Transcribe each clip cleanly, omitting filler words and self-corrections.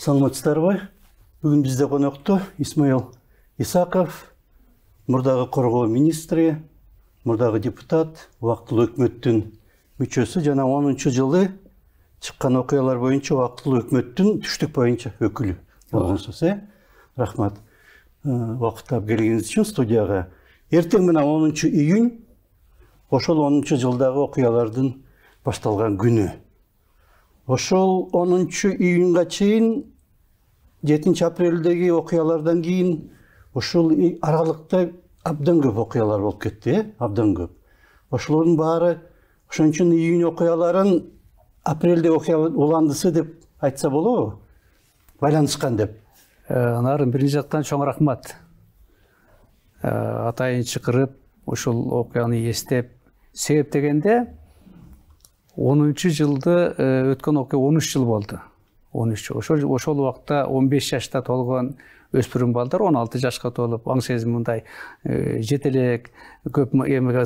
Саламатсыздарбы? Бүгін бізде қонақта Исмаил Исаков, мұрдағы қорғау министрі, мұрдағы депутат, уақытылы өкмөттің мүшесі, жана 10 жылы шыққан оқиғалар бойынша уақытылы өкмөттің түштік бойынша өкілі болғансыз. Рахмат. Уақыттап келгеніңіз үшін студияға. Ертең мына 10 июнь ошол 10 жылдағы оқиғалардың башталған күні. Ошол 10 июньга чейин 7 апрелдеги окуялардан кийин ошол аралыкта абдан көп окуялар болуп кетти, абдан көп. Ошолордун баары ошон үчүн июнь окуяларын апрелде окуя уландысы деп айтса болобу? Байланышкан деп. Нарын биринчи жактан чоң рахмат. Атайын чакырып, ошол окуяны эстеп, себеп дегенде 10 жылды өткөн окуя 13 жыл болду. 13. Ошол убакта 15 жашта толгон өспүрүм балдар 16 жашка толуп, аң сезим мындай жетелек, көп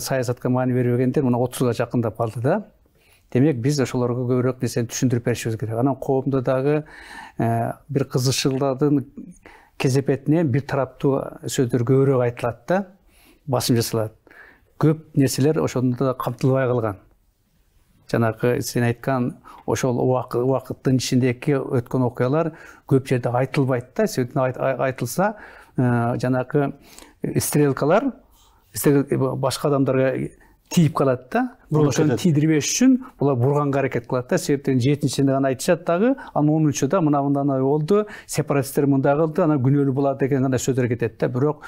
саясатка маани бербегендер мына 30га жакындап калды да. Демек биз ошолорго көбүрөөк нерсени түшүндүрүп беришибиз керек. Анан коомдо дагы бир кызыкчылыктын кезепетинен бир тараптуу сөздөр көбүрөөк айтылат да, басым жасалат. Көп нерселер ошондо да камтылбай калган. Жанагы сен айткан ошол убакыттын ичиндеги өткөн окуялар көп жерде айтылбайт да. Сөйтүп айтылса, жанагы стрелкалар башка адамдарга тийип калат да. Ошону тийдирбеш үчүн булар бурганга аракет кылат да. Себептен 7-синде гана айтышат дагы, анан 10-да мындай болду, сепаратисттер мындай кылды, анан күнөөлүү булат деген гана сөздөр кетет да. Бирок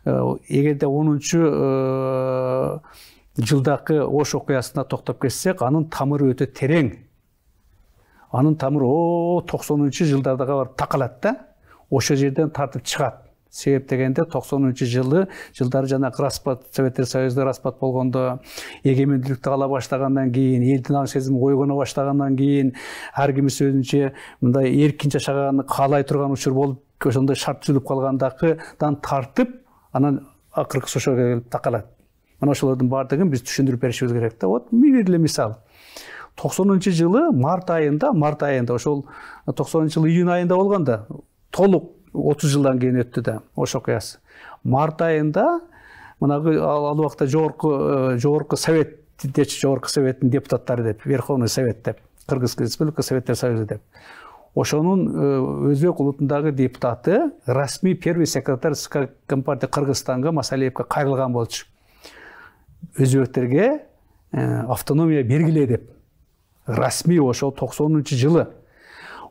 эгерде 10 жылдакы Ош окуясына токтоп кетсек, анын тамыры өтө терең. Анын тамыры 90 жылдарга барып такалат да. Ошо жерден тартып чыгат. Себеп дегенде 90 жылдары жана распад, Советтер Союзу распад болгондо, эгемендүүлүктү ала баштагандан кийин, элдин аң сезими ойгоно баштагандан кийин, ар кимиси өзүнчө мындай эркин жашаганды каалай турган учур болуп, ошондой шарт түзүлүп калгандагыдан тартып, анан акыркы ошого келип такалат. Мына ошолордун баардыгын биз түшүндүрүп беришибиз керек да. Вот бир эле мисал. 90 жылы март айында ошол 90 жылы июнь айында болгондо, толук 30 жылдан кийин өттү да Ош окуясы. Март айында мынагы ал убакта жогорку советтин депутаттары деп, Верховный совет деп, Кыргыз Республика Советтер Союзу деп. Ошонун өзбек улутундагы депутаты, расмий первый секретарь Компартия Кыргызстанга Масалиевке кайрылган болчу. Өзбектерге автономия бергиле деп. Расмий ошол 90 жылы.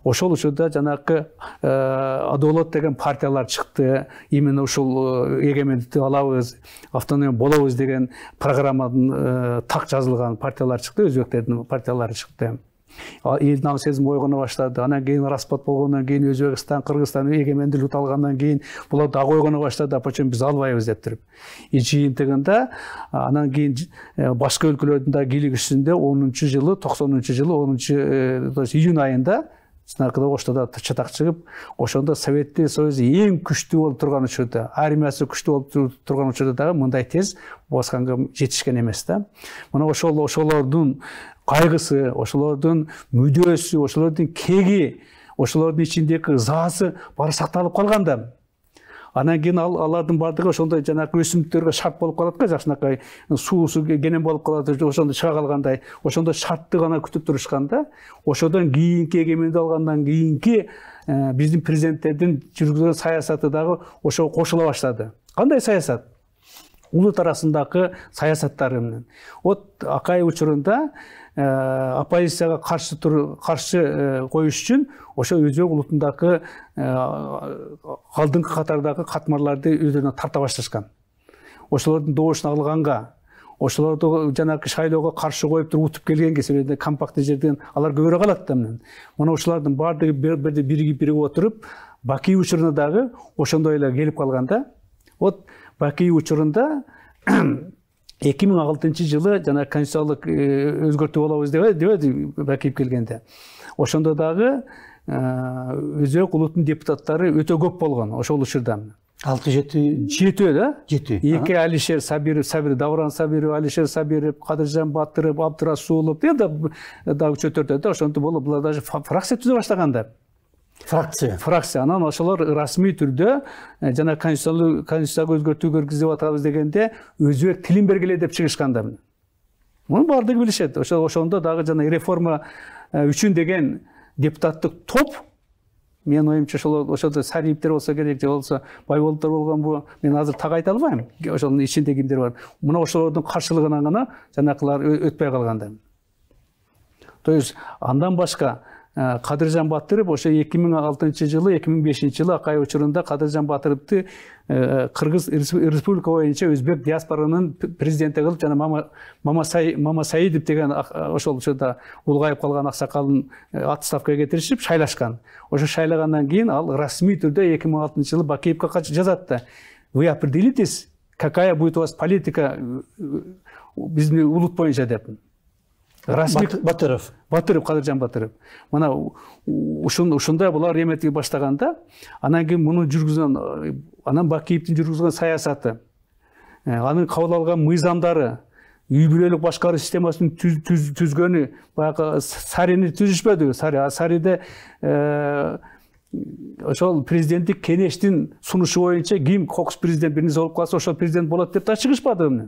Ошол учурда жанакы Адолот деген партиялар чыкты. Именно ушул эгемендикти алабыз, автономия болобуз деген программадан так жазылган партиялар чыкты, өзбектердин партиялары чыкты. Элдин аң сезими ойгоно баштады. Анан кийин распад болгондон кийин Өзбекстан, Кыргызстан эгемендүүлүк алгандан кийин булар дагы ойгоно баштады. Почему биз албайбыз деп туруп. Жыйынтыгында анан кийин башка өлкөлөрдүн да кийлигишинде 90 жылы июнь айында Сынакыда Ошто да чатак чыгып, ошондо Советтер Союзу эң күчтүү болуп турган учурда, армиясы күчтүү болуп турган учурда дагы мындай тез басканга жетишкен эмес да. Мына ошолордун кайгысы, ошолордун мүдөөсү, ошолордун кеги, ошолордун ичиндеги ызасы баары сакталып калган да. Анан кийин алардын баардыгы ошондой жанагы өсүмдүктөргө шарт болуп калат го, жакшынакай суусу кенен болуп калат, ошондо чыга калгандай, ошондо шартты гана күтүп турушканда, ошодон кийинки эгемендик алгандан кийинки биздин президенттердин жүргүзгөн саясаты дагы ошого кошула баштады. Кандай саясат? Улут арасындагы саясаттары менен. Вот Акай учурунда оппозицияга каршы коюш үчүн ошо өзбек улутундагы алдыңкы катардагы катмарларды өздөрүнө тарта башташкан. Ошолордун добушун алганга, ошолорду жанагы шайлоого каршы коюп туруп утуп келгенге себебинде компактный жерден алар көбүрөөк алат да менен. Мына ошолордун баардыгы биригип отуруп, Баки учурунда дагы ошондой эле келип калган да. Вот Баки учурунда 2006 жылы жана конституциялык өзгөртүү болобуз деп Бакиев келгенде. Ошондо дагы өзбек улутунун депутаттары өтө көп болгон ошол учурда. 6-7 да? 7. Эки Алишер Сабиров, Давран Сабиров, Алишер Сабиров, Кадыржан Батыров, Абдурасулов, да чөтөрдө да ошонтип болуп, булар даже фракция түзө баштагандар. фракция. Анан ошолор расмий түрдө жана конституцияга өзгөртүү киргизип атабыз дегенде өзбек тилин бергиле деп чыгышканда. Муну баардыгы билишет. Ошондо дагы жана реформа үчүн деген депутаттык топ, мен оюмча ошолдо Сариевдер болсо керек, же болсо Байболдор болгон бу, мен азыр так айта албайм. Ошонун ичинде кимдер бар. Мына ошолордун каршылыгынан гана жанакылар өтпөй калганда. То есть андан башка Кадыржан Батыров ошо 2006 жылы, 2005 жылы акай учурунда Кадыржан Батыровду Кыргыз Республика боюнча өзбек диаспоранын президенти кылып, жана Мама Саидов деген ошол учурда улгайып калган аксакалын отставкага кетиришип шайлашкан. Ошо шайлагандан кийин ал расмий түрдө 2006 жылы Бакиевке жазат да: "Вы определитесь, какая будет у вас политика биздин улут боюнча" деп. Батыров, Кадыржан Батыров. Мына ушундай булар эметип баштаганда, анан кийин муну жүргүзгөн, анан Бакиевдин жүргүзгөн саясаты, анын кабыл алган мыйзамдары, үй бүлөлүк башкаруу системасын түзгөнү, баягы Сарини түзүшпөдү. Сариде ошол президенттик кеңештин сунушу боюнча ким кокус президент бир нерсе болуп калса, ошол президент болот деп да чыгышпады.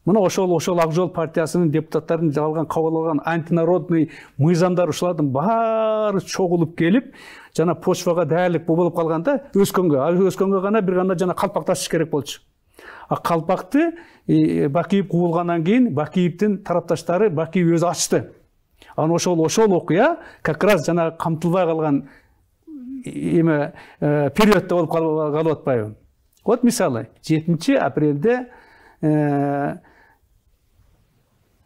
Мына ошол Ак жол партиясынын депутаттарын алган, кабыл алган антинародный мыйзамдар ушулардын баары чогулуп келип, жана почвага дээрлик болуп калганда өскөнгө гана бир гана жана калпак ташыш керек болчу. А калпакты Бакиев куулгандан кийин Бакиевдин тарапташтары Бакиев өзү ачты. Анан ошол окуя как раз жана камтылбай калган периоддо болуп калып атпайбы. Вот мисалы 7 апрелде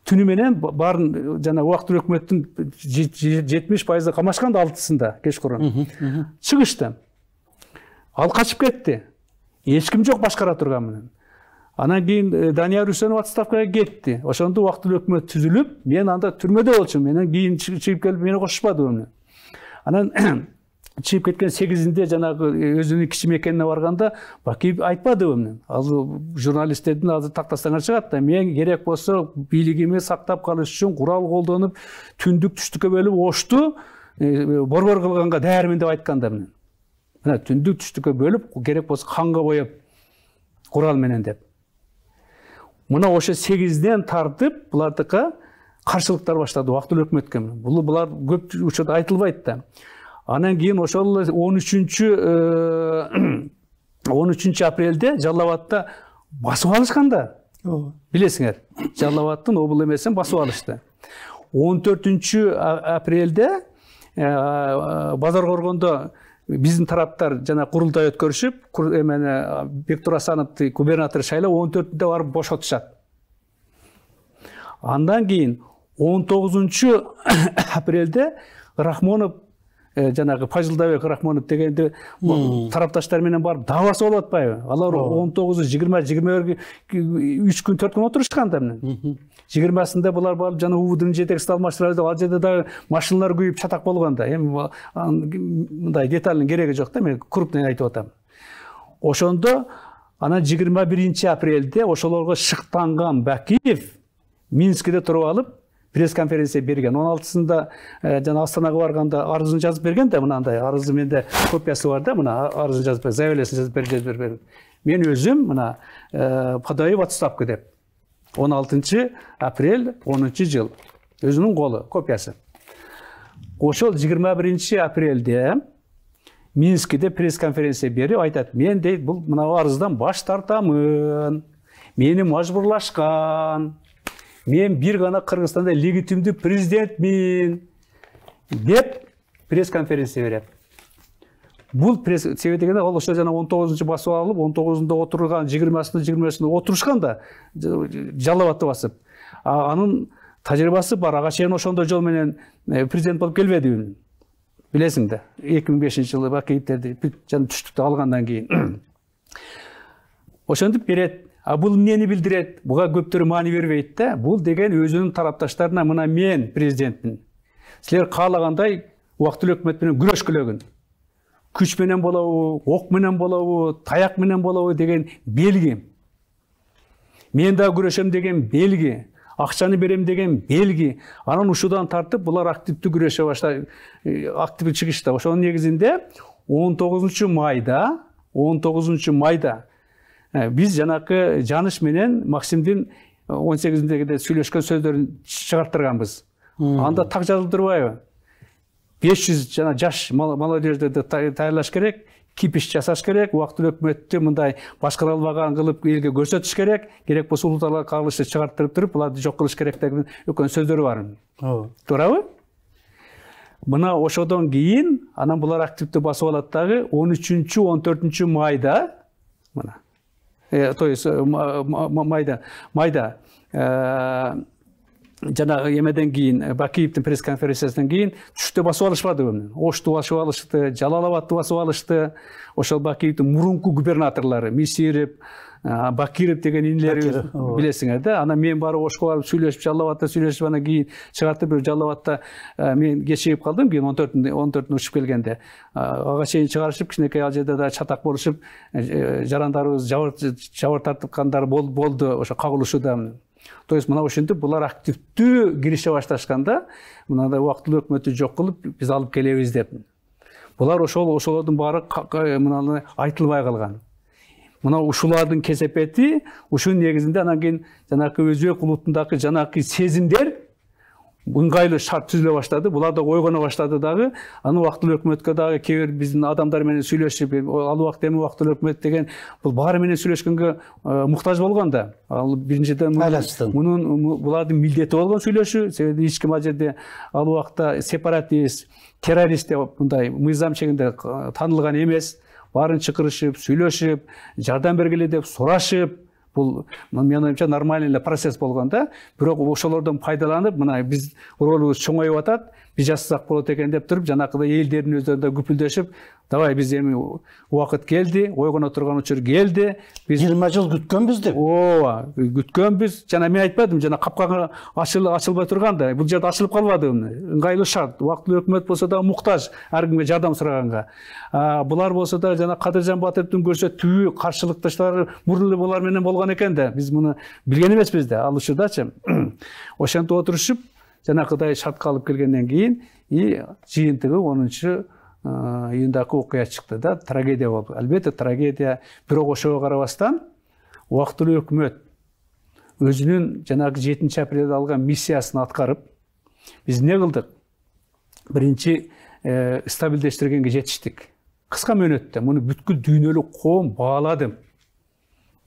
түнү менен барын жана убактылуу өкмөттүн 70% камашкан да 6-сында кечкурун чыгышты. Ал качып кетти. Эч ким жок башкара турган менен. Анан кийин Данияр Үсөнов отставкага кетти. Ошондо убактылуу өкмөт түзүлүп, мен анда түрмөдө болчумун. Менен кийин чыгып келип мени кошушпады. Анан чыгып кеткен 8-inde жанагы өзүнүн кичи мекенине барганда Бакиев айтпады эмне. Ал журналисттердин азыр тактасаңар чыгат да: "Мен керек болсо бийлигими сактап калыш үчүн курал колдонуп, түндүк түштүккө бөлүп ошту борбор кылганга дээрмин" деп айткан да. Мына түндүк түштүккө бөлүп, керек болсо канга боеп курал менен деп. Мына ошо 8-ден тартып булардыкы каршылыктар баштады убактылуу өкмөткө. Булар көп учурда айтылбайт да. Анан кийин ошол 13 апрелде Жалал Абадта басып алышканда. Билесиңер, Жалал Абадтын обул эмесин басып алышты. 14 апрелде Базар Коргондо биздин тараптар жана курултай өткөрүшүп, Бектур Асановду губернатор шайлап, 14-нде барып бошотушат. Андан кийин 19 апрелде Рахмонов жанагы Фажылдабек Рахмонов дегенде тарапташтар менен барып давасы болуп атпайбы? Алар 19, 20, 21 3 күн 4 күн отурушканда менен. 20-сында булар барып жана УВДнын жетекчиси алмаштырды. Ал жерде да машиналар күйүп чатак болгонда. Эми мындай деталдын кереги жок да, мен крупный айтып атам. Ошондо анан 21 апрелде ошолорго шыктанган Бакиев Минскиде туруп алып пресс-конференция берген. 16-сында жана Астанага барганда арызын жазып берген да, мынандай арызы менде копиясы бар да, мына арызын жазып, заявлениесин жазып берген. Мен өзүм мына подаю в отставку деп. 16 апрель 10 жыл. Өзүнүн колу копиясы. Ошол 21 апрелде Минскиде пресс-конференция берип айтат: "Мен дейт, бул мына арыздан баш тартамын. Мени мажбурлашкан. Мен бир гана Кыргызстанда легитимдүү президентмин" деп пресс-конференция берет. Бул себеби дегенде ал ошо жана 19 басып алып, 19-нда отурган, 20-сында отурушкан да Жалал Абадты басып. Анын тажрыйбасы бар. Ага чейин ошондой жол менен президент болуп келбеди. Билесиң да, 2005 жылы Бакиевтерди жана түштүктү алгандан кийин. Ошондуп берет. А бул эмнени билдирет? Буга көптөр маани бербейт да. Бул деген өзүнүн тарапташтарына: "Мына мен президентмин. Силер каалагандай убактылуу өкмөт менен күрөшкүлөгүн. Күч менен болобу, ок менен болобу, таяк менен болобу" деген белги. "Мен да күрөшөм" деген белги. акчаны берем деген белги. Анан ушудан тартып булар активдүү күрөшө баштады, активдүү чыгышты. Ошонун негизинде 19 майда биз жанакы Жаныш менен Максимдин 18-дегиде сүйлөшкөн сөздөрүн чыгарттырганбыз. Анда так жазылып турбайбы? 500 жана жаш молодежьдерди таярлаш керек, кипиш жасаш керек, убактылуу өкмөттү мындай башкара кылып элге көрсөтүш керек, керек болсо улуттарга кагылышты чыгарттырып туруп, буларды жок кылыш керек деген өкөн сөздөр бар. Туурабы? Мына ошодон кийин анан булар активдүү басып алат дагы 13-14 майда, мына то есть майда жана эмеден кийин Бакиевдин пресс-конференциясынан кийин түштө басып алышпады. Ошту басып алышты, Жалал-Абадты басып алышты. Ошол Бакиевдин мурунку губернаторлору Мисирев, Бакиров деген инилерибиз билесиңер да. Анан мен барып Ошко барып сүйлөшүп, Жалал-Абадта сүйлөшүп, анан кийин чыгартып бир Жалал-Абадта мен кечигип калдым, кийин 14 учуп келгенде. Ага чейин чыгарышып, кичинекей ал жерде да чатак болушуп, жарандарыбыз жабыр тарткандар болду ошо кагылышууда. То есть мына ошентип булар активдүү кирише башташканда, мындай убактылуу өкмөттү жок кылып биз алып келебиз деп. Булар ошолордун баары мына айтылбай калган. Мына ушулардын кесепети, ушунун негизинде анан кийин жанакы өзбек улутундагы жанакы сезимдер ыңгайлуу шарт түзүлө баштады. Булар да ойгоно баштады дагы. Аны убактылуу өкмөткө дагы кээ бир биздин адамдар менен сүйлөшүп, ал убакта эми убактылуу өкмөт деген бул баары менен сүйлөшкөнгө муктаж болгон да. Ал биринчиден булардын милдети болгон сүйлөшүү, себеби эч ким ал жерде ал убакта сепаратист, террорист деп мындай мыйзам чегинде танылган эмес. Барын чакырышып, сүйлөшүп, жардам бергиле деп сурашып, бул менин оюмча нормальный эле процесс болгон да. Бирок ошолордон пайдаланып, мына биз ролубуз чоңоюп атат, биз жасасак болот экен деп туруп, жанакыдай элдердин өздөрүндө күпүлдөшүп, давай биз эми убакыт келди, ойгоно турган учур келди. Биз 20 жыл күткөнбүз деп. Ооба, күткөнбүз. Жана мен айтпадым, жана капкага ачылбай турганда, бул жерде ачылып калбады. Ыңгайлуу шарт, убактылуу өкмөт болсо да муктаж ар кимге жардам сураганга. Булар болсо да жана Кадыржан Батыровдун көрсөтүүгү каршылыкташтары мурун эле булар менен болгон экен да. Биз муну билген эмеспиз да, ал учурдачы. Ошентип отурушуп, жанакыдай шартка алып келгенден кийин жыйынтыгы 10 июндагы окуя чыкты да, трагедия болду. Албетте трагедия, бирок ошого карабастан убактылуу өкмөт өзүнүн жанагы 7 апрелде алган миссиясын аткарып, биз эмне кылдык? Биринчи стабилдештиргенге жетиштик. Кыска мөөнөттө муну бүткүл дүйнөлүк коом баалады.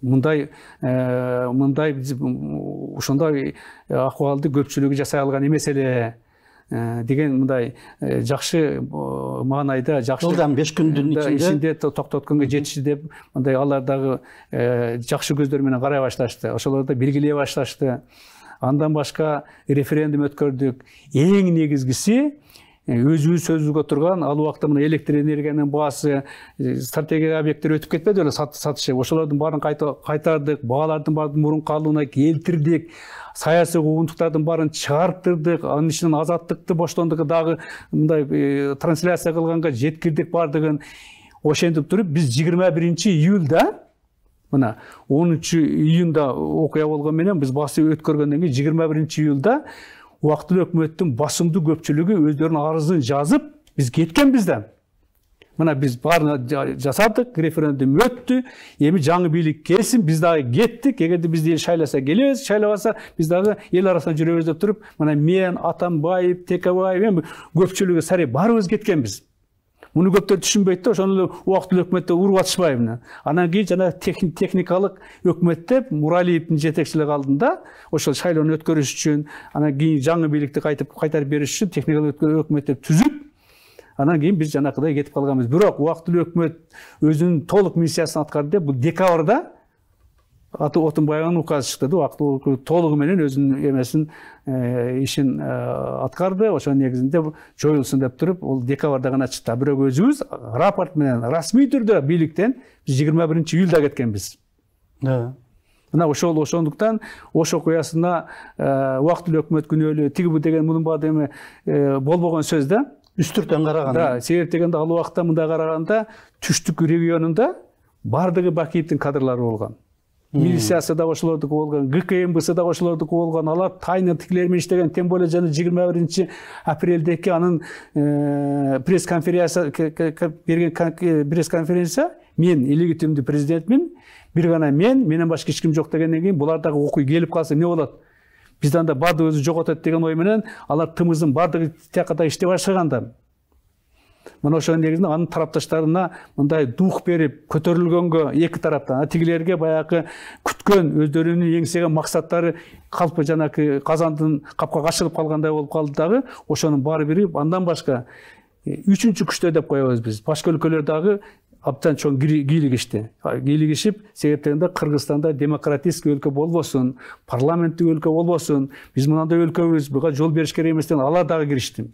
Мындай ошондой акыбалды көпчүлүгү жасай алган эмес эле деген мындай жакшы маанайда жакшы жылдан 5 күндүн ичинде токтотконго жетишти деп мындай алар дагы жакшы көздөр менен карай башташты. Ошолор да белгилей башташты. Андан башка референдум өткөрдүк. Эң негизгиси өзүбүз сөзүбүзгө турган ал убакта мына электр энергиянын баасы, стратегиялык объекттер өтүп кетпеди эле сатышы. Ошолордун баарын кайтардык, баалардын баарын мурун калыбына келтирдик. Саясий куугунтуктардын баарын чыгарттырдык, анын ичинен азаттыкты, боштондугу дагы мындай трансляция кылганга жеткирдик бардыгын. Ошентип туруп биз 21 июлда мына 10 июнда окуя болгон менен биз басып өткөргөндөн кийин 21 июлда убактылуу өкмөттүн басымдуу көпчүлүгү өздөрүнүн арызын жазып, биз кеткенбиз да. Мына биз баарын жасадык, референдум өттү, эми жаңы бийлик келсин, биз дагы кеттик. Эгерде бизди эл шайласа келебиз, шайлабаса биз дагы эл арасында жүрөбүз деп туруп, мына мен, Атамбаев, Текебаев, эми көпчүлүгү сарай баарыбыз кеткенбиз. Муну көптөр түшүнбөйт да, ошону эле убактылуу өкмөттө уруп атышпайбы. Анан кийин жана техникалык өкмөттө Муралиевдин жетекчилиги алдында ошол шайлоону өткөрүш үчүн, анан кийин жаңы бийликти кайтарып бериш үчүн техникалык өкмөттө түзүп, анан кийин биз жанакыдай кетип калганбыз. Бирок убактылуу өкмөт өзүнүн толук миссиясын аткарды деп, бул декабрда Отунбаевдин указы чыкты да, убактылуу толугу менен өзүнүн эмесин ишин аткарды. Ошонун негизинде жоюлсун деп туруп, ол декабрда гана чыкты. Бирок өзүбүз рапорт менен расмий түрдө бийликтен биз 21 июлда кеткенбиз. Да. Мына ошондуктан ош окуясына убактылуу өкмөт күнөөлүү тиги деген мунун баары эми болбогон сөз да. Үстүртөн караганда. Да, себеп дегенде ал убакта мындай караганда түштүк регионунда бардыгы Бакиевдин кадрлары болгон. милициясы да ошолордуку болгон, ГКМБсы да ошолордуку болгон. Алар тайны тигилер менен иштеген. Тем более жана 21 апрелдеки анын пресс-конференция берген пресс-конференция мен илегитимдүү президентмин. Бир гана менен башка эч ким жок дегенден кийин булар дагы окуй келип калса эмне болот? Bizden de bardı özü jogotот деген ой менен алар тымыздын бардыгы тияката иштеп башлаганда. Мына ошонун негизинде анын тарапташтарына мындай дух берип, көтөрүлгөнгө эки тараптан, тигилерге баягы күткөн өздөрүнүн эңсеген максаттары калпы жанакы казандын капкага ачылып калгандай болуп калды дагы, ошонун баары бирип, андан башка үчүнчү күчтө деп коебуз биз. Башка өлкөлөр дагы абдан чоң кийлигишти. Кийлигишип, себептен Кыргызстанда демократический өлкө болбосун, парламенттик өлкө болбосун, биз мындай өлкөбүз, буга жол бериш керек эмес деген алар дагы киришти.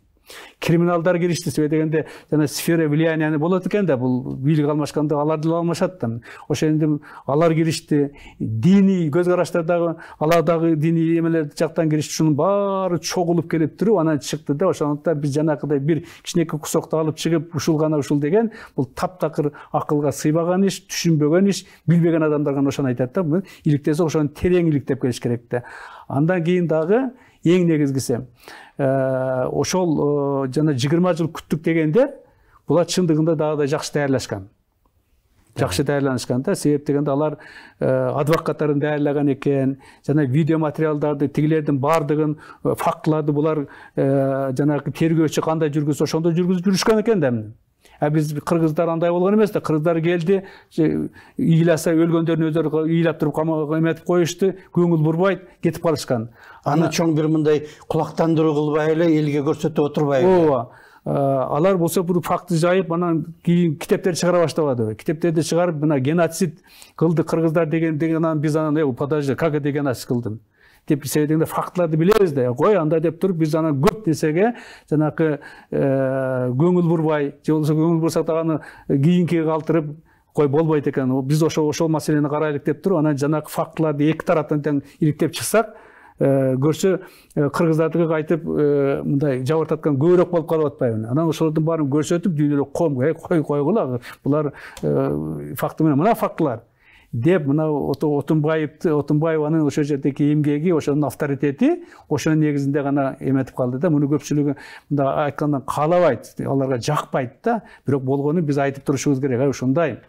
Криминалдар киришти, себеби дегенде жана сфера влияния болот экен да, бул бийлик алмашканда алар деле алмашат да. Ошондо алар киришти, диний көз караштардагы алар дагы диний эмелер жактан киришти, шунун баары чогулуп келип туруп анан чыкты да. Ошондо биз жанакыдай бир кичинекей кусокту алып чыгып, ушул гана ушул деген бул таптакыр акылга сыйбаган иш, түшүнбөгөн иш, билбеген адамдар гана ошону айтат да. Иликтесе ошону терең иликтеп келиш керек да. Андан кийин дагы эң негизгиси ошол жана 20 жыл күттүк дегенде булар чындыгында дагы да жакшы даярдашкан. Жакшы даярданышкан да, себеп дегенде алар адвокаттарын даярлаган экен, жана видео материалдарды, тигилердин бардыгын, фактыларды булар жанагы тергөөчү кандай жүргүзсө ошондой жүргүзүп жүрүшкөн экен да. Биз кыргыздар андай болгон эмес да, кыргыздар келди, ыйласа өлгөндөрүн өздөрү ыйлап туруп камага эметип коюшту, көңүл бурбай кетип калышкан. Аны чоң бир мындай кулактандыруу кылбай эле элге көрсөтүп отурбайбы. Ооба. Алар болсо бул факты жайып, анан кийин китептер чыгара баштабады. Китептерди чыгарып, мына геноцид кылды кыргыздар деген биз анан подожди, как это геноцид кылдың? Деп себебинде фактыларды билебиз да. Кой анда деп туруп биз анан көп нерсеге жанакы көңүл бурбай, же болбосо көңүл бурсак да аны кийинкиге калтырып кой болбойт экен. Биз ошол маселени карайлык деп туруп, анан жанакы фактыларды эки тараптан тең иликтеп чыксак, көрсө кыргыздардыгы кайтып мындай жабыртаткан көбүрөөк болуп калып атпайбы. Анан ошолордун баарын көрсөтүп, дүйнөлө койгула, булар факты менен мына фактылар деп, мына Отунбаеванын ошол жердеги эмгеги, ошонун авторитети ошонун негизинде гана эметип калды да. Муну көпчүлүгү мындай айткандан каалабайт, аларга жакпайт да. Бирок болгонун биз айтып турушубуз керек, ушундай.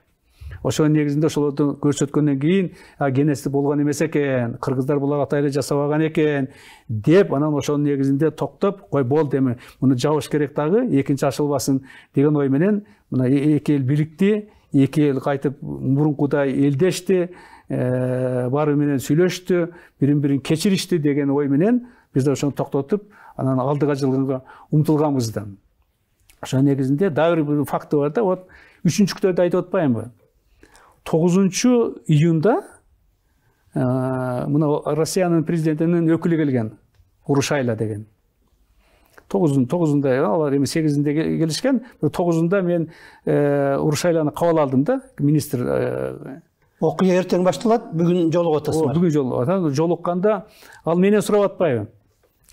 Ошонун негизинде ошолорду көрсөткөндөн кийин геноцид болгон эмес экен, кыргыздар булар ата эле жасабаган экен деп, анан ошонун негизинде токтоп, кой болду эми муну жабыш керек дагы, экинчи ачылбасын деген ой менен мына эки эл бирикти, эки эл кайтып мурункудай элдешти, баары менен сүйлөштү, бирин-бирин кечиришти деген ой менен биз да ошону токтотуп, анан алдыга жылганга умтулганбыз да. Ошонун негизинде дагы бир факты бар да, вот 3-күктөрдү айтып атпаймынбы? 9 июнда мына Россиянын президентинин өкүлү келген, Урушайла деген. 9-unda алар эми 8-inde келишкен, 9-unda мен Урушайланы кабыл алдым да, министр. Окуя эртең башталат, бүгүн жолугуп атасыздар. Бүгүн жолугуп атам, жолукканда ал менен сурап атпайбы?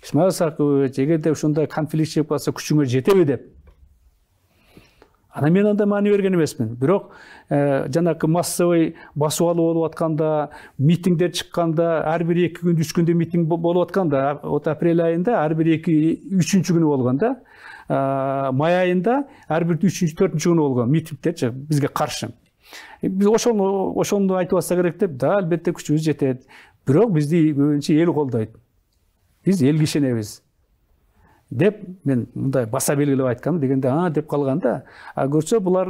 Исмаил Сакыпович, эгерде ушундай конфликт чыгып калса күчүңөр жетеби деп. Ана мен анда маани берген эмесмин. Бирок жанакы массовый басып алуу болуп атканда, митингдер чыкканда, ар бир 2 күн, 3 күндө митинг болуп атканда, апрель айында ар бир 2-3 күнү болгон да. Май айында ар бир 3-4 күнү болгон митингдер бизге каршы. Биз ошону айтып атса керек деп, да, албетте күчүбүз жетет. Бирок бизди көбүнчө эл колдойт. Биз элге ишенебиз. Деп мен мындай баса белгилеп айткам дегенде деп калганда, көрсө булар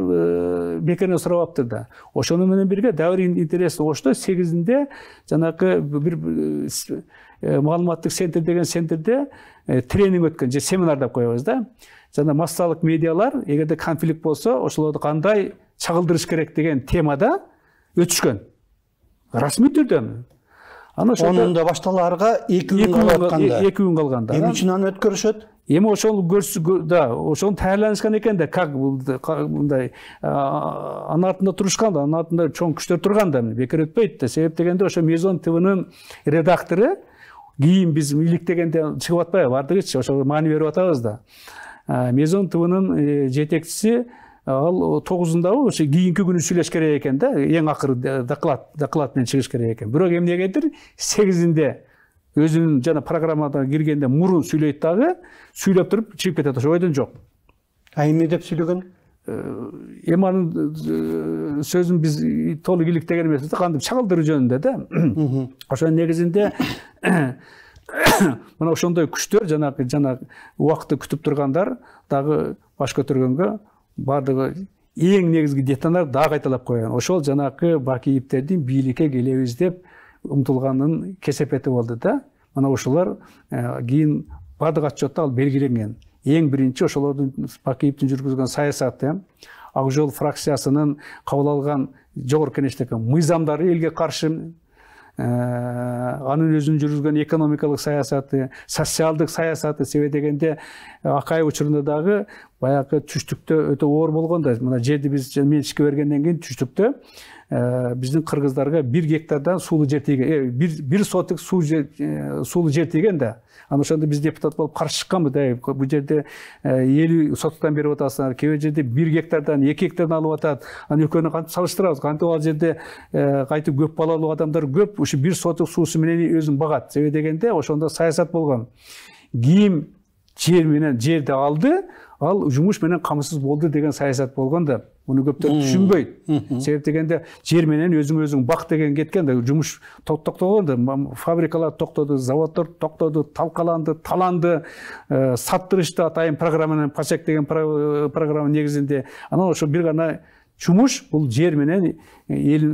бекеринен сурабаптыр да. Ошону менен бирге дагы интереси ошто 8-inde жанакы бир маалыматтык центр деген центрде тренинг өткөн, же семинар деп коебуз да. Жана массалык медиалар эгерде конфликт болсо, ошолорду кандай чагылдырыш керек деген темада өтүшкөн. Расмий түрдө. Onun da baştalарга 2 күн калганда. 2 күн калганда. Эми үчүн аны өткөрүшөт. Эми ошол да, ошол даярданышкан экен да, как мындай анын артында турушкан да, анын артында чоң күчтөр турган да, бекер өтпөйт да. Себеп дегенде ошо Мезон ТВнын редактору кийин биз иликтегенде чыгып атпайбы, бардыгычы ошо маани берип атабыз да. Мезон ТВнын жетекчиси ал 9-ндагы ошо кийинки күнү сүйлөш керек экен да, эң акыры доклад менен чыгыш керек экен. Бирок эмнегедир 8-inde өзүнүн жана программада киргенде мурун сүйлөйт дагы, сүйлөп туруп чыгып кетет, ошо ойдон жок. Эмне деп сүйлөгөн? Эми анын сөзүн биз толук иликтеген эмеспиз да, кантип чагылдыруу жөнүндө да. Ошонун негизинде мына ошондой күчтөр жана убакытты күтүп тургандар дагы баш көтөргөнгө бардыгы эң негизги деталдар дагы кайталап койгон. Ошол жанакы Бакиевтердин бийликке келебиз деп умтулганын кесепети болду да. Мына ошолор кийин бардык отчетто ал белгиленген. Эң биринчи ошолордун Бакиевдин жүргүзгөн саясаты, Ак Жол фракциясынын кабыл алган жогорку кеңештеги мыйзамдары элге каршы, анын өзүнүн жүргүзгөн экономикалык саясаты, социалдык саясаты, себеби дегенде Акай учурунда дагы баягы түштүктө өтө оор болгон да. Мына жерди биз менчикке бергенден кийин түштүктө биздин кыргыздарга 1 гектардан суулуу жер тийген, 1 соток суулуу жер тийген да. Аны ошондо биз депутат болуп каршы чыкканбыз да. Бул жерде 50 соттан берип атасыңар, кээ жерде 1 гектардан 2 гектардан алып атат. Аны экөөнү кантип салыштырабыз? Кантип ал жерде кайтып көп балалуу адамдар көп, ушу 1 соток суусу менен өзүн багат. Себеби дегенде ошондо саясат болгон. Кийим жер менен жерди алды, ал жумуш менен камсыз болду деген саясат болгон да. Муну көптөр түшүнбөйт. Себеп дегенде жер менен өзүң бак деген кеткен да, жумуш токтогон да, фабрикалар токтоду, заводдор токтоду, талкаланды, таланды, саттырышты атайын программанын пачек деген программа негизинде. Анан ошо бир гана жумуш бул жер менен эл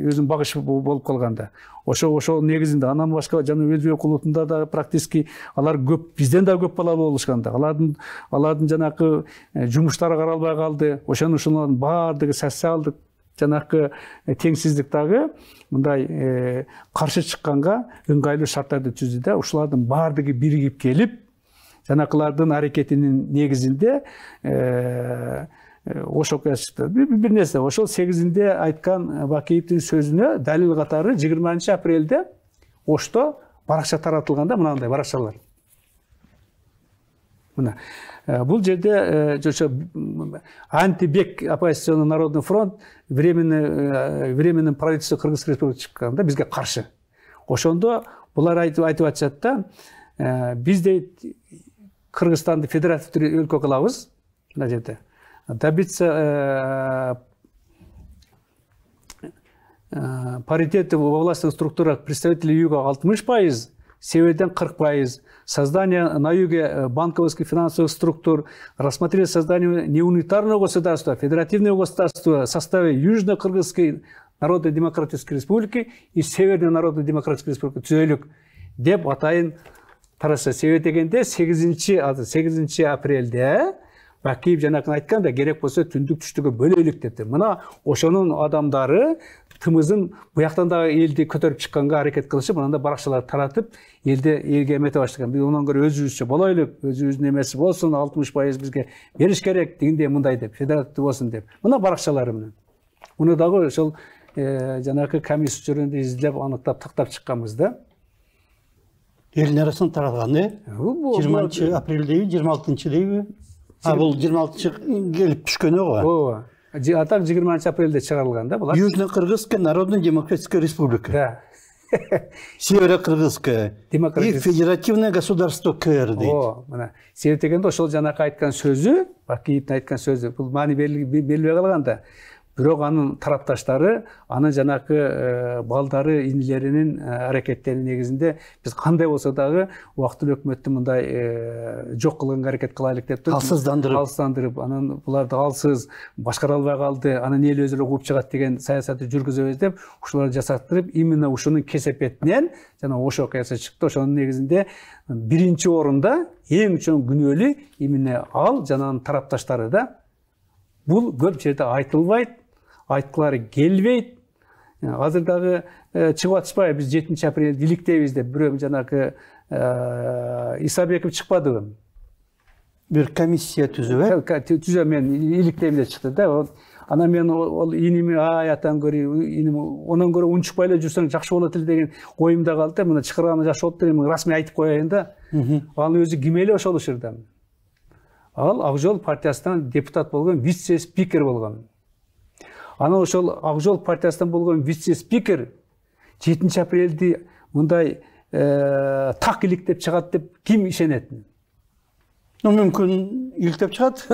өзүн багышы болуп калганда. Ошо негизинде андан башка жана Өзбек улутунда да практически алар көп, бизден да көп балалуу болушканда. Алардын жанакы жумуштары каралбай калды. Ошонун баардыгы социалдык жанакы теңсиздик дагы мындай каршы чыкканга ыңгайлуу шарттарды түздү да. Ушулардын баардыгы биригип келип, жанакылардын аракетинин негизинде ошол чыкты. Бир нерсе, ошол 8-inde айткан Бакиевдин сөзүнө далил катары 20-апрелде Ошто баракча таратылганда мынандай баракчалар. Мына бул жерде жошо антибек оппозиционный народный фронт временный правительство Кыргыз Республикасы чыкканда бизге каршы. Ошондо булар айтып атышат да, биз дейт Кыргызстанды федеративдүү өлкө кылабыз. Мына жерде добиться паритета во властных структурах представителей Юга 60%, Северден 40%, создание на Юге банковских финансовых структур, рассмотреть создание неунитарного государства, федеративного государства в составе Южно-Кыргызской Народно-демократической республики и Северной Народно-демократической республики түзөлүк деп атайын тараса. Себеби дегенде 8 апрелде Бакиев жанакын айтканда керек болсо түндүк түштүгө бөлөйлүк депти. Мына ошонун адамдары тымызын буяктан да элди көтөрүп чыкканга аракет кылышып, анан да баракчалар таратып, элге эмете баштаган. Биз ондан көрө өзүбүзчө болойлук, өзүбүздүн эмеси болсун, 60% бизге бериш керек, дегенде мындай деп, федеративдүү болсун деп. Мына баракчалары менен. Муну дагы ошол жанакы комиссия жөнүндө изилдеп, аныктап, тактап чыкканбыз да. Элдин арасында таралган, 20 апрелдеби, 26-дейби? Бул 26 келип түшкөнү го. Ооба. Атак 20 апрелде чыгарылган да булар. Южно-Кыргызская Народно-демократическая республика. Да. Северо-Кыргызская и федеративное государство КР дейт. О, мына. Себеп дегенде ошол жанакы айткан сөзү, Бакиевдин айткан сөзү, бул маани берилбей калган да. Бирок анын тарапташтары, анын жанакы балдары, инилеринин аракеттери негизинде биз кандай болсо дагы убактылуу өкмөттү мындай жок кылганга аракет кылайлык деп алсыздандырып, анан буларды алсыз башкара албай калды, анан эл өзүрө кууп чыгат деген саясатты жүргүзөбүз деп ушуларды жасаттырып, именно ушунун кесепетинен жана ошол окуясы чыкты. Ошонун негизинде биринчи орунда эң чоң күнөөлүү именно ал жана анын тарапташтары да. Бул көп жерде айтылбайт, айткылары келбейт. Азыр дагы чыгып атышпайбы, биз 7 апрелде иликтейбиз деп бирөө жанакы Исабеков чыкпадыбы? Бир комиссия түзүп, түзөм мен иликтейм деп чыкты да. Анан мен ол иними аятан көрү, иним онон көрө унчукпай эле жүрсөң жакшы болот эле деген оюмда калды. Мына чыкырганы жакшы болуп деп расмий айтып коеюн да. Анын өзү ким эле ошол учурда. Ал Ак Жол партиясынан депутат болгон, вице-спикер болгон. Анан ошол Ак Жол партиясынан болгон вице-спикер 7 апрелди мындай так иликтеп чыгат деп ким ишенет? Мүмкүн иликтеп чыгат.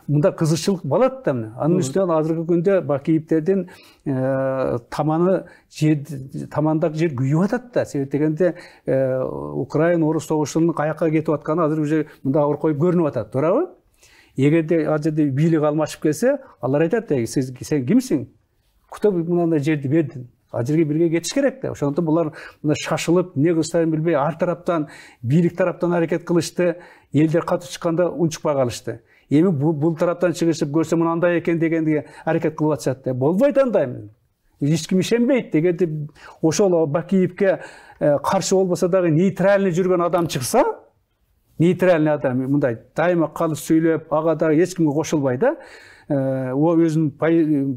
Мында кызыкчылык болот да. Анын үстүнөн азыркы күндө Бакиевтердин тамандагы жер күйүп атат да. Себеп дегенде Украина-Орус согушунун каяка кетип атканы азыр уже мында оркоюп көрүнүп атат, туурабы? Эгерде ал жерде бийлик алмашып келсе, алар айтат, сен кимсиң? Күтө мындай жерди бердиң. Ал жерге бирге кетиш керек да. Ошондон булар мына шашылып, эмне кылыштарын билбей, ар тараптан, бийлик тараптан аракет кылышты, элдер катуу чыкканда унчукпай калышты. Эми бул тараптан чыгышып көрсө мынандай экен дегенге аракет кылып атышат да. Болбойт андай. Эч ким ишенбейт дегенде ошол Бакиевке каршы болбосо дагы нейтральный жүргөн адам чыкса, нейтральный адам мындай дайыма калып сүйлөп, ага дагы эч кимге кошулбай да, о өзүнүн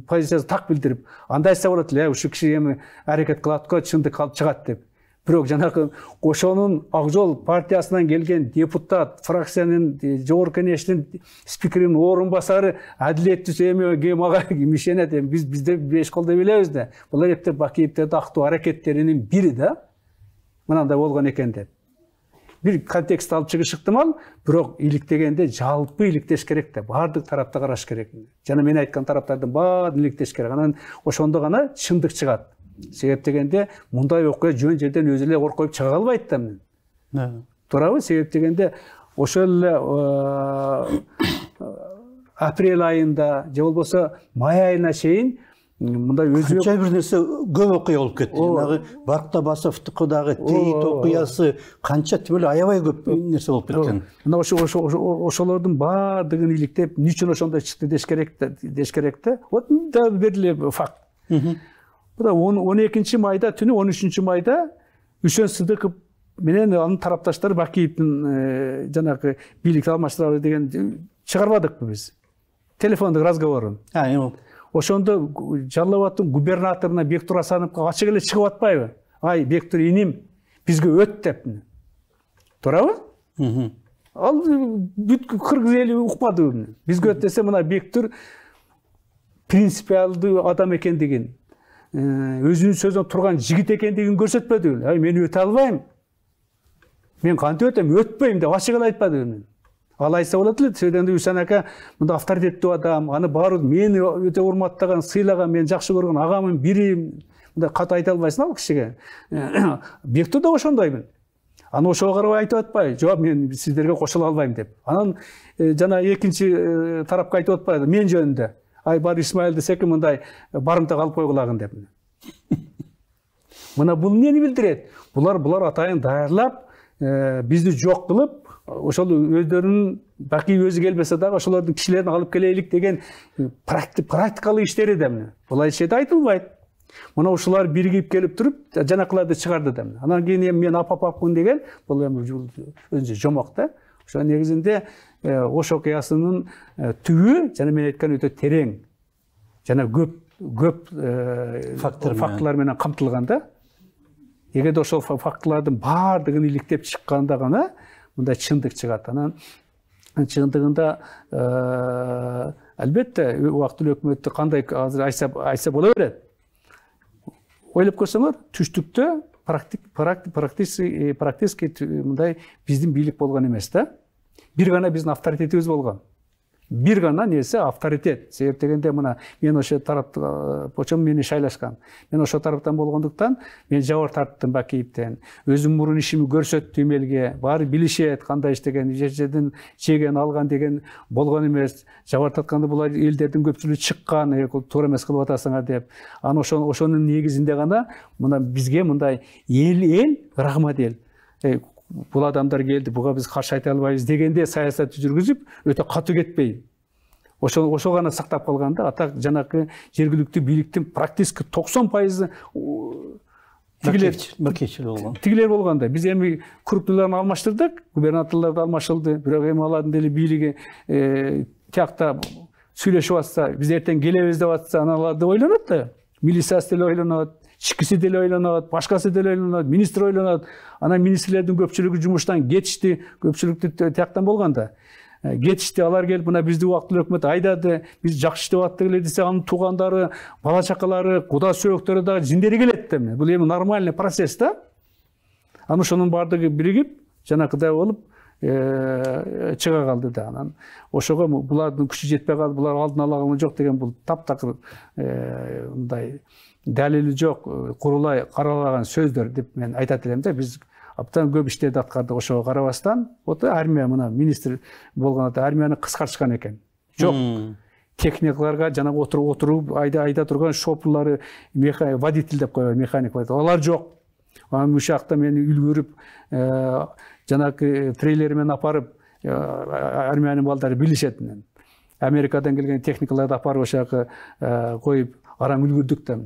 позициясын так билдирип, андайса болот эле, ушу киши эми аракет кылат го, чындык алып чыгат деп. Бирок жанагы ошонун Ак Жол партиясынан келген депутат, фракциянын жогорку кеңештин спикеринин орун басары адилеттүү эми мага ишенет, бизде беш колдой билебиз да. Булар эптер Бакиевтерди актоо аракеттеринин бири да. Мынандай болгон экен деп. Bir kontekst alıp çıkış ıhtimal, bирок иликтегенде жалпы иликтеш керек да, бардык тарапта караш керек. Жана мен айткан тараптардын баарын иликтеш керек. Анан ошондо гана чындык чыгат. Себеп дегенде мындай окуя жөн жерден өзү эле коркоюп чыга албайт да. Туурабы? Себеп дегенде ошол эле апрель айында же болбосо май айына чейин мындай өзү канча бир нерсе көп окуя болуп кетти. Жанагы Бактабасовдуку дагы тейит окуясы канча тимеле аябай көп нерсе болуп кеткен. Мына ошолордун баардыгын иликтеп, ничек ошондой чыкты деш керек да. Вот да бериле факт. Буда 12 майда түнү 13 майда Үсөн Сыдыков менен анын тарапташтары Бакиевдин жанагы бийликти алмаштырабыз деген чыгарбадыкпы биз? Телефондук разговорун. Ошондо Жалал Абадтын губернаторуна Бектур Асановго ачык эле чыгып атпайбы? Ай, Бектур иним, бизге өт деп. Туурабы? Ал бүткүл кыргыз эли укпады. Бизге өт десе мына Бектур принципиалдуу адам экендигин, өзүнүн сөзүнө турган жигит экендигин көрсөтпөдү. Ай, мен өтө албайм. Мен кантип өтөм, өтпөйм деп ачык эле айтпады. Ал айтса болот эле, сөйдөнде Үсөн ака мында авторитеттүү адам, аны баары мени өтө урматтаган, сыйлаган, мен жакшы көргөн агамын бири, мында кат айта албайсың ал кишиге. Бектур да ошондоймун. Аны ошого карабай айтып атпай, жооп мен сиздерге кошула албайм деп. Анан жана экинчи тарапка айтып атпайды, мен жөнүндө. Ай, бар Исмаил десеки мындай барымта калып койгулагын деп. Мына бул эмнени билдирет? Булар атайын даярлап, бизди жок кылып, ошол өздөрүнүн Бакиев өзү келбесе дагы ошолордун кишилерин алып келелик деген практикалык иштери да. Булай эч жерде айтылбайт. Мына ушулар биригип келип туруп, жанакыларды чыгарды да. Анан кийин мен апапмын деген, бул эми өзү жомок да. Ошо негизинде Ош окуясынын түбү, жана мен айткан өтө терең, жана көп фактлар менен камтылган да. Эгерде ошол фактылардын баардыгын иликтеп чыкканда гана мындай чындык чыгат. Анан чындыгында албетте убактылуу өкмөттү кандай азыр айтса боло берет. Ойлоп көрсөңөр, түштүктө практически мындай биздин бийлик болгон эмес да. Бир гана биздин авторитетибиз болгон. Бир гана нерсе авторитет. Себеп дегенде мына мен ошо тарапта почом мени шайлашкан. Мен ошо тараптан болгондуктан мен жабыр тарттым Бакиевден. Өзүм мурун ишими көрсөттүм элге. Баары билишет кандай иштеген, жерден жеген алган деген болгон эмес. Жабыр тартканда булар элдердин көпчүлүгү чыккан, туура эмес кылып атасыңар деп. Аны ошонун негизинде гана мына бизге мындай эл рахмат эл. Бул адамдар келди, буга биз каршы айта албайбыз дегенде саясат жүргүзүп, өтө катуу кетпей. Ошо гана сактап калганда, атак жанакы жергиликтүү бийликтин практически 90% тигилер болгондо. Биз эми крупныйларын алмаштырдык, губернаторлорду алмашылды, бирок эми алардын деле бийлиги тиякта сүйлөшүп атса, биз эртең келебиз деп атса, аналарды ойлонот да. Милициясы деле ойлонот, ичкиси деле ойлонот, башкасы деле ойлонот, министр ойлонот. Анан министрлердин көпчүлүгү жумуштан кетишти, көпчүлүктү тияктан болгондо. кетишти, алар келип мына бизди убактылуу өкмөт айдады, биз жакшы иштеп аттык эле десе, анын туугандары, бала чакалары, куда сөөктөрү дагы жиндери келет да. Бул эми нормальный процесс да. Аны ошонун баардыгы биригип, жанакыдай болуп чыга калды да. Анан ошого булардын күчү жетпей калды, булар алдын ала алганы жок деген бул таптакыр мындай далили жок, курулай каралаган сөздөр деп мен айтат элем да. Биз абдан көп иштерди аткардык ошого карабастан. Вот армия мына министр болгондо армияны кыскартышкан экен. Жок. Техникаларга жана отуруп айда турган шоферлары, водитель деп коебу, механик деп. Алар жок. Анан ушакта мени үлгүрүп, жанагы трейлермен апарып, армиянын балдары билишет менен. Америкадан келген техникаларды апарып ошакы коюп, араң үлгүрдүк да.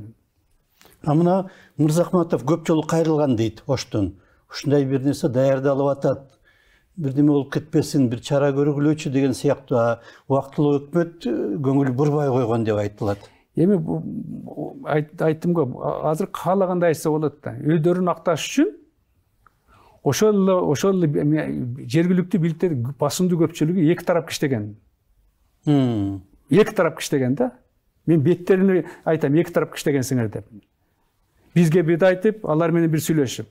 Мына Мырзахматов көп жолу кайрылган дейт Оштон. Ушундай бир нерсе даярдалып атат. Бирдеме болуп кетпесин, бир чара көргүлөчү деген сыяктуу убактылуу өкмөт көңүл бурбай койгон деп айтылат. Эми айттым го, азыр каалагандай айтса болот да. Өздөрүн акташ үчүн ошол жергиликтүү бийликтер басымдуу көпчүлүгү эки тарапка иштеген. Эки тарапка иштеген да. Мен беттерине айтам, эки тарапка иштегенсиңер деп. Бизге бир айтып, алар менен бир сүйлөшүп.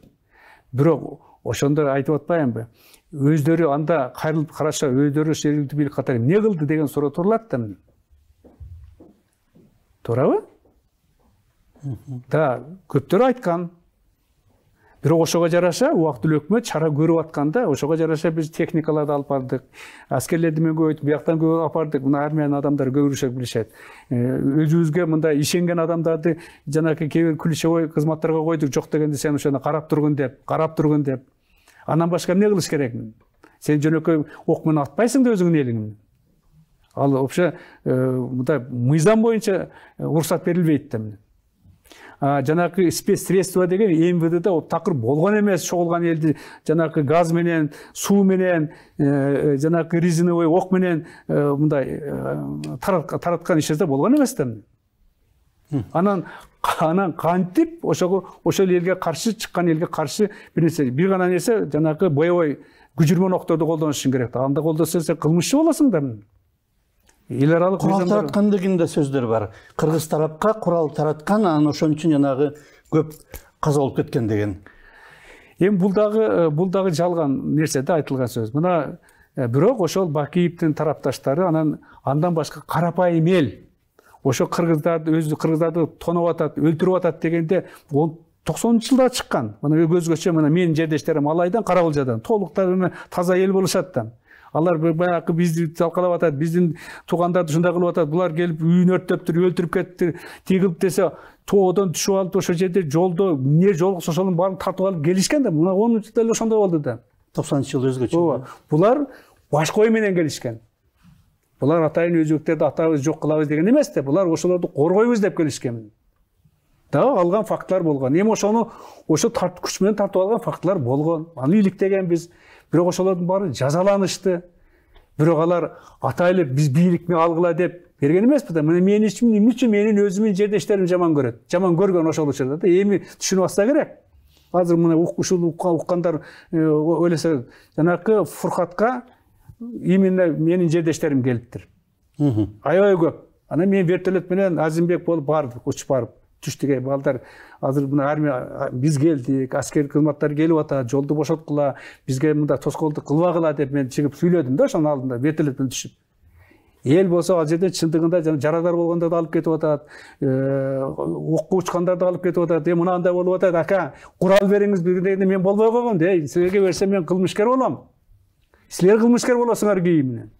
Бирок ошондо айтып атпаймынбы? Өздөрү анда кайрылып караша, өздөрү жергиликтүү бийлик катары эмне кылды деген суроо турулат да. Туурабы? Да, көптөр айткан. Бирок ошого жараша убактылуу өкмөт чара көрүп атканда, ошого жараша биз техникаларды алып бардык, аскерлерди мен көбөйтүп, бияктан көп апардык. Мына армиянын адамдары көбүрөөк билишет. Өзүбүзгө мындай ишенген адамдарды жанагы кээ бир ключевой кызматтарга койдук, жок дегенде сен ошону карап тургун деп. Андан башка эмне кылыш керек? Сен жөнөкөй ок менен атпайсың да өзүңдүн элиңди. Ал вообще мындай мыйзам боюнча уруксат берилбейт да. Жанагы спецсредства деген МВДда такыр болгон эмес, чогулган элди жанагы газ менен, суу менен, жанагы резиновый ок менен мындай тараткан ишерде болгон эмес да. Анан кантип ошол элге каршы чыккан элге каршы бир гана нерсе жанагы боевой күжүрмөн окторду колдонушуң керек да. Анда колдосоң сен кылмышчы болосуң да. Эл аралык курал тараткан деген да сөздөр бар. Кыргыз тарапка курал тараткан, анан ошон үчүн жанагы көп каза болуп кеткен деген. Эми бул дагы жалган нерсе да, айтылган сөз. Мына бирок ошол Бакиевдин тарапташтары андан башка карапайым эл ошо кыргыздарды тоноп атат, өлтүрүп атат дегенде 90-жылда чыккан. Мына өзгөчө мына менин жердештерим Алайдан, Каракылжадан толуктар таза эл болушат да. Алар баягы бизди талкалап атат, биздин туугандарды ушундай кылып атат, булар келип үйүн өрттөптүр, өлтүрүп кетти, тигилип десе, тоодон түшүп алып ошол жерде жолдо эмне жолукса ошонун баарын тартып алып келишкен да. Мына 10-жылда эле ошондой болду да. 90-жыл өзгөчө. Булар башка ой менен келишкен. Булар атайын өзбектерди атабыз жок кылабыз деген эмес да. Булар ошолорду коргойбуз деп келишкен. Да, алган фактлар болгон. Эми ошону күч менен тартып алган фактлар болгон. Аны иликтегенбиз. Бирок ошолордун баары жазаланышты. Бирок алар атайлы биз бийликми алгыла деп берген эмеспи да. Мен үчүн менин өзүмдүн жердештерим жаман көрөт. Жаман көргөн ошол учурда да. Эми түшүнүп алса керек. Азыр мына ушул уккандар ойлосо, жанакы Фуркатка именно менин жердештерим келиптир. Аябай көп. Анан мен вертолет менен Азимбек болуп бардык, учуп барып. Түштүгө балдар азыр мына армия биз келдик, аскер кызматтар келип атат, жолду бошоткула, бизге мында тоскоолдук кылбагыла деп мен чыгып сүйлөдүм да ошонун алдында вертолеттен түшүп. Эл болсо ал жерде чындыгында жарадар болгондорду алып кетип атат, окко учкандарды алып кетип атат, мынандай болуп атат, ака, курал бериңиз дегенде мен болбой койгом да, силерге берсем мен кылмышкер болом. Силер кылмышкер болосуңар кийиминен.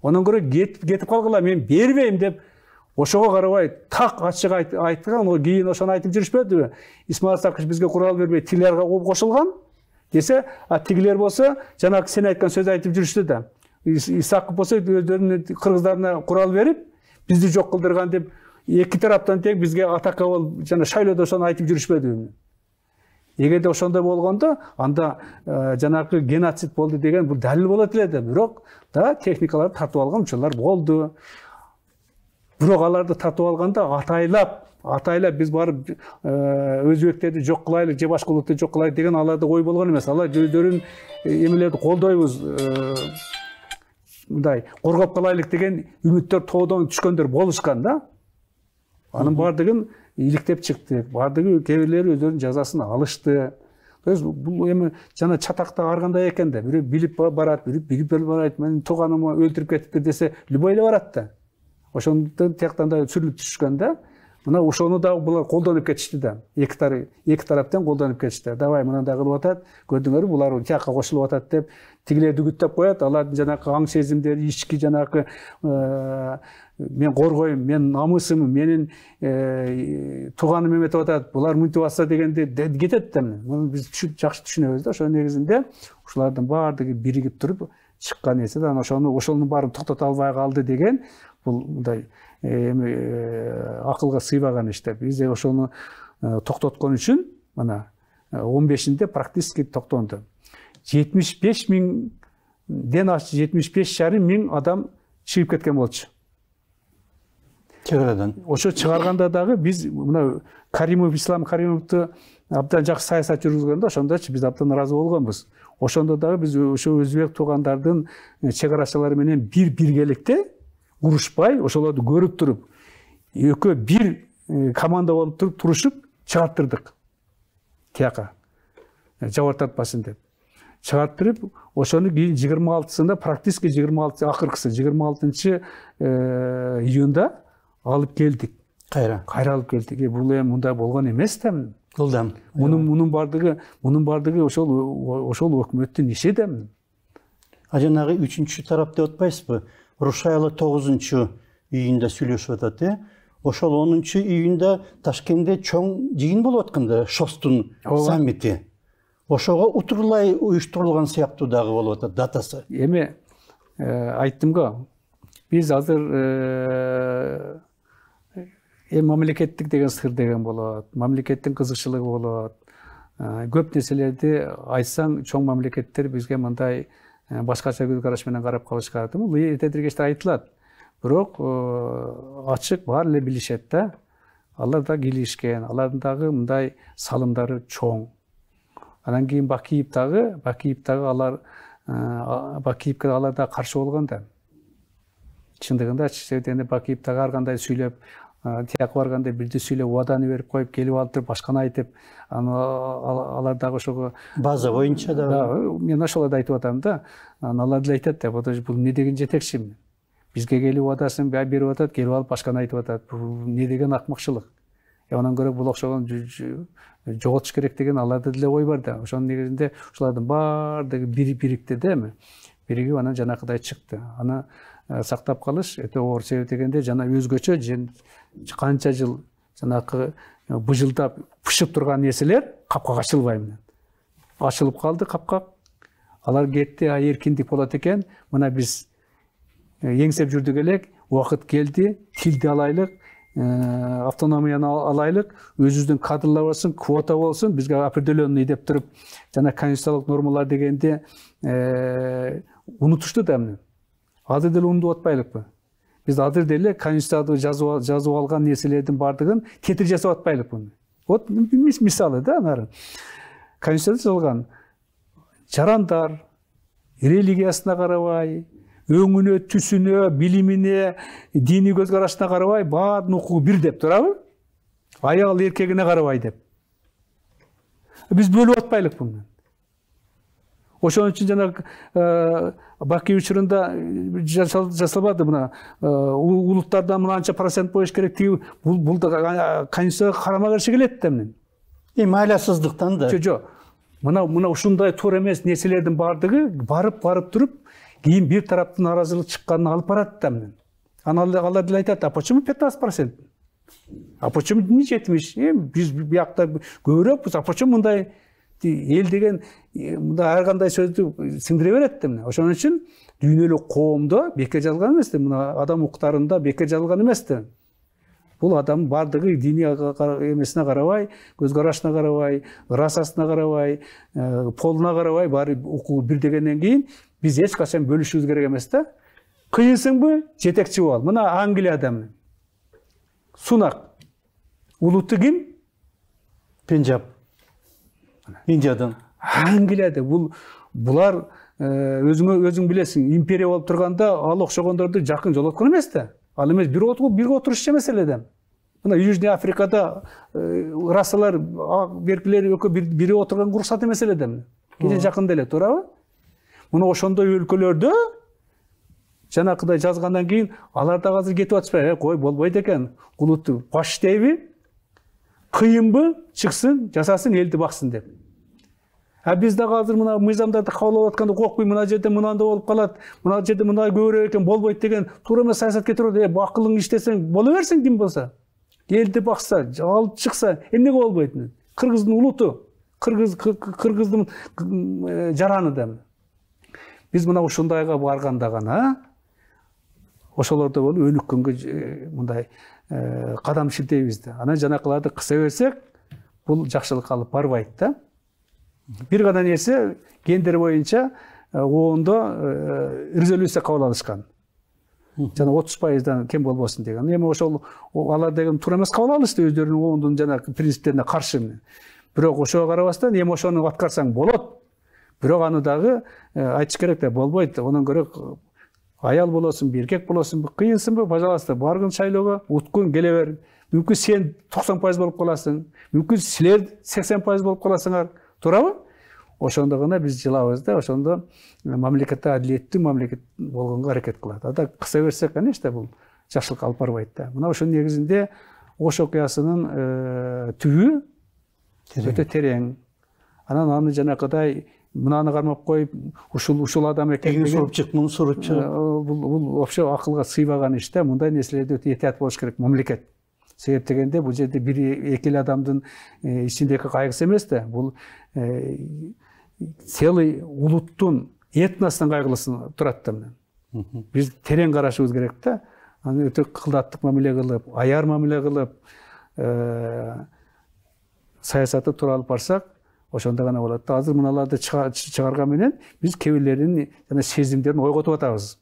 Онон көрө кетип калгыла, мен бербейм деп ошого карабай так ачык айткан, кийин ошону айтып жүрүшпөдүбү? Исмаил Сакыш бизге курал бербей, тилерге кошулган десе, тигилер болсо жанагы сен айткан сөз айтып жүрүштү да. Исаков болсо өздөрүнүн кыргыздарына курал берип, бизди жок кылдырган деп эки тараптан тең бизге атака болуп, жана шайлоодо ошону айтып жүрүшпөдүбү? Эгерде ошондой болгондо, анда жанагы геноцид болду деген бул далил болот эле да. Бирок да техникаларды тартып алган учурлар болду. Бирок аларды тартып алганда атайлап биз барып өзбектерди жок кылайлы, же башка улутты жок кылайлы деген аларда ой болгон эмес. Алар өздөрүн эмелерди колдойбуз, мындай коргоп калайлык деген үмүттөр тоодон түшкөндөр болушкан да. Анын бардыгын иликтеп чыкты. Бардыгы кээ бирлери өздөрүнүн жазасын алышты. То есть бул эми жана чатакта аргандай экен да. Бирөө билип барат, бирөө билип барат. Менин тууганымы өлтүрүп кетиптир десе, любой эле барат да. Ошондон тияктан да сүрүлүп түшкөн да. Мына ошону да булар колдонуп кетишти да. Эки тараптан колдонуп кетишти. Давай мындай кылып атат, көрдүңөрбү, булар тиякка кошулуп атат деп, тигилерди күттөп коет. Алардын жанакы аң сезимдери, ички жанакы мен коргойм, мен намысым, менин тууганым эметип атат, булар мынтип атса дегенде кетет да. Муну биз жакшы түшүнөбүз да. Ошонун негизинде ушулардын баардыгы биригип туруп чыккан нерсе да. Ошонун баарын токтото албай калды деген бул мындай акылга сыйбаган иш да. Биз ошону токтоткон үчүн мына 15-inde практически токтонду. 75.000ден ашты, 75.500 адам чыгып кеткен болчу. Чыгарадан. Ошо чыгарганда дагы биз мына Каримов, Ислам Каримовду абдан жакшы саясат жүргүзгөндө ошондочу биз абдан ыраазы болгонбуз. Ошондо дагы биз ошо өзбек туугандардын чек арачылары менен биргеликте урушпай, ошолорду көрүп туруп, экөө бир команда болуп турушуп чыгарттырдык. Тияка. Жабыртатпасын деп. Чыгарттырып, ошону кийин 26-сында, практически 26 акыркысы 26 июнда алып келдик. Кайра алып келдик. Бул эми мындай болгон эмес да. Кылдым. Мунун бардыгы ошол өкмөттүн иши да. А жанагы 3-чү тарап деп атпайсызбы? Рушайлы 9-июнда сүйлөшүп атат, ошол 10-июнда Ташкентте чоң жыйын болуп атканда, ШОСтун саммити. Ошого утурлай уюштурулган сыяктуу дагы болуп атат датасы. Эми айттым го, биз азыр мамлекеттик деген сыр деген болот, мамлекеттин кызыкчылыгы болот. Көп нерселерди айтсаң, чоң мамлекеттер бизге мындай башкача көз караш менен карап калышат. Бул эрте-кечте айтылат. Бирок ачык баары эле билишет да. Алар да келишкен, алардын дагы мындай салымдары чоң. Анан кийин Бакиевке алар да каршы болгон да. Чындыгында чечтегенде Бакиев дагы ар кандай сүйлөп, тияк барганда бирди сүйлөп, убаданы берип коюп, келип алып башканы айтып, алар дагы ошого база боюнча да. Мен ошолорду айтып атам да. Алар деле айтат да, бул эмне деген жетекчи? Бизге келип убадасын берип атат, келип алып башканы айтып атат. Бул эмне деген акмакчылык? Анан көрө бул окшогон жоготуш керек деген аларда деле ой бар да. Ошонун негизинде ушулардын баардыгы бирикти да эми. Биригип анан жанакыдай чыкты. Аны сактап калыш өтө оор себеп дегенде жана өзгөчө канча жыл жанакы быжылдап пышып турган нерселер капкага ачылбай менен. Ачылып калды капка. Алар кетти, эркиндик болот экен. Мына биз эңсеп жүрдүк элек, убакыт келди, тилди алайлык, автономияны алайлык, өзүбүздүн кадрлар болсун, квота болсун, бизге определенный деп туруп, жана конституциялык нормалар дегенде унутушту да эмне. Азыр деле унутуп атпайлыкпы? Биз азыр деле конституцияда жазып алган нерселердин бардыгын тетир жасап атпайлыкпы? Вот мисалы да, анары. Конституцияда жазылган жарандар религиясына карабай, өңүнө, түсүнө, билимине, диний көз карашына карабай, баардын укугу бир деп турабы? Аял эркегине карабай деп. Биз бөлүп атпайлыкпы? Ошон үчүн жана Бакиев учурунда жасалбады мына улуттарда мынанча процент болуш керек тиги бул конституцияга карама каршы келет да эмне. Майласыздыктан да. Жок. Мына ушундай туура эмес нерселердин бардыгы барып туруп кийин бир тараптын наразылык чыкканын алып барат да эмне. Алар деле айтат, а почему 15%? А почему не 70? Биз биякта көбүрөөкпүз, а почему мындай эл деген мында ар кандай сөздү сиңдире берет да эмне. Ошон үчүн дүйнөлүк коомдо бекер жазылган эмес да, мына адам укуктарында бекер жазылган эмес да. Бул адам бардыгы диний эмесине карабай, көз карашына карабай, расасына карабай, полуна карабай, баары укугу бир дегенден кийин биз эч качан бөлүшүбүз керек эмес да. Кыйынсыңбы, жетекчи бол. Мына Англияда эмне? Сунак. Улуты ким? Пенджаб. Индиядан. Англияда булар өзүң билесиң, империя болуп турганда ал окшогондорду жакын жолоткон эмес да. Ал эмес бирге отурушчу эмес эле да. Мына Южный Африкада расалар беркилер экөө бири отурганга уруксат эмес эле да. Кече жакында эле, туурабы? Мына ошондой өлкөлөрдө жанакыдай жазгандан кийин алар да азыр кетип атышпайбы? Кой, болбойт экен. Улутту баш дейби? Кыйынбы? Чыксын, жасасын, элди баксын деп. Биз дагы азыр мына мыйзамдарды кабыл атканда коркпой, мына жерде мынандай болуп калат, мына жерде мындай көбүрөөк экен, болбойт деген туура эмес саясатка турат. Акылың иштесең боло берсең ким болсо. Элди бакса, алып чыкса, эмнеге болбойт? Кыргыздын улуту, кыргыздын жараны да. Биз мына ушундайга барганда гана ошолордо болуп өнүккөнгө мындай кадам шилтейбиз да. Анан жанакыларды кыса берсек, бул жакшылыкка алып барбайт да. Бир гана нерсе гендер боюнча оондо резолюция кабыл алышкан. Жана 30%дан кем болбосун деген. Эми ошол алар деген туура эмес кабыл алышты, өздөрүнүн оондун жана принциптерине каршы. Бирок ошого карабастан эми ошону аткарсаң болот. Бирок аны дагы айтыш керек да, болбойт. Онун көрө аял болосун, эркек болосун, кыйынсынбы, пожалуйста, баргын шайлоого, уткун келе бер. Мүмкүн сен 90% болуп каласың, мүмкүн силер 80% болуп каласыңар. Туурабы? Ошондо гана биз жылабыз да, ошондо мамлекетте адилеттүү мамлекет болгонго аракет кылат. Ада кыса берсек, конечно, бул жакшылыкка алып барбайт да. Мына ошонун негизинде Ош окуясынын түбү өтө терең. Анан аны жанакыдай мынаны кармап коюп, ушул адам экен деген суруп чык, муну суруп чык. Бул вообще акылга сыйбаган иш да. Мындай нерселерде өтө этият болуш керек мамлекет. Себеп дегенде бул жерде бир эки эле адамдын ичиндеги кайгысы эмес да. Бул целый улуттун этностун кайгылысын турат да. Биз терең карашыбыз керек да. Аны өтө кылдаттык мамиле кылып, аяр мамиле кылып, саясатты туура алып барсак, ошондо гана болот. Азыр мыналарды чыгарган менен биз кээ бирлеринин жана сезимдерин ойготуп атабыз.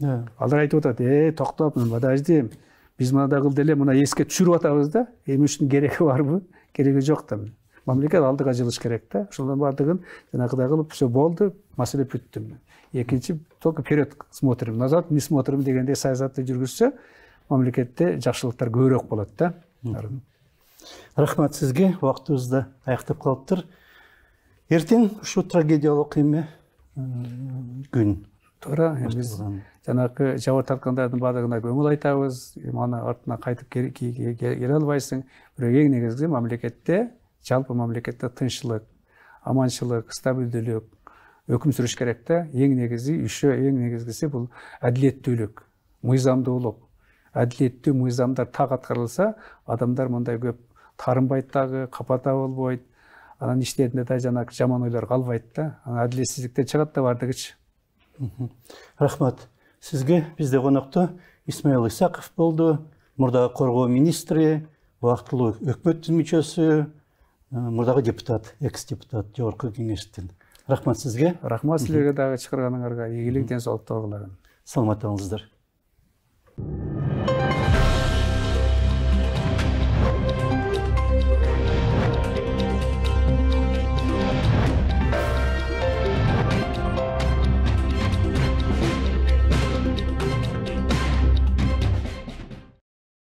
Алар айтып атат, токтоп, подожди, биз мындай кылды эле, мына эске түшүрүп атабыз да. Эми үчүн кереги барбы? Кереги жок да. Мамлекет алдыга жылыш керек да. Ошолордун бардыгын жанакыдай кылып, все болду, маселе бүттү. Экинчи, только вперед смотрим, назад не смотрим дегенде саясатты жүргүзсө, мамлекетте жакшылыктар көбүрөөк болот да. Рахмат сизге, убактыбыз да аяктап калыптыр. Эртең ушу трагедиялык эме күн. Туура, биз жанакы жабыр тарткандардын баардыгына көңүл айтабыз. Аны артына кайтып келе албайсың. Бирок эң негизги мамлекетте, жалпы мамлекетте тынччылык, аманчылык, стабилдүүлүк өкүм сүрүш керек да. Эң негизгиси бул адилеттүүлүк, мыйзамдуулук. Адилеттүү мыйзамдар так аткарылса, адамдар мындай көп тарынбайт дагы, капата болбойт. Анан иштеринде да жанакы жаман ойлор калбайт да. Анан адилетсиздиктен чыгат да бардыгычы. Рахмат сизге. Бизде конокто Исмаил Исаков болду, мурдагы коргоо министри, убактылуу өкмөттүн мүчөсү, мурдагы депутат, экс-депутат Жогорку кеңештин. Рахмат сизге. Рахмат силерге дагы чакырганыңарга. Ийгилик, ден соолукту кылгыла. Саламат болуңуздар.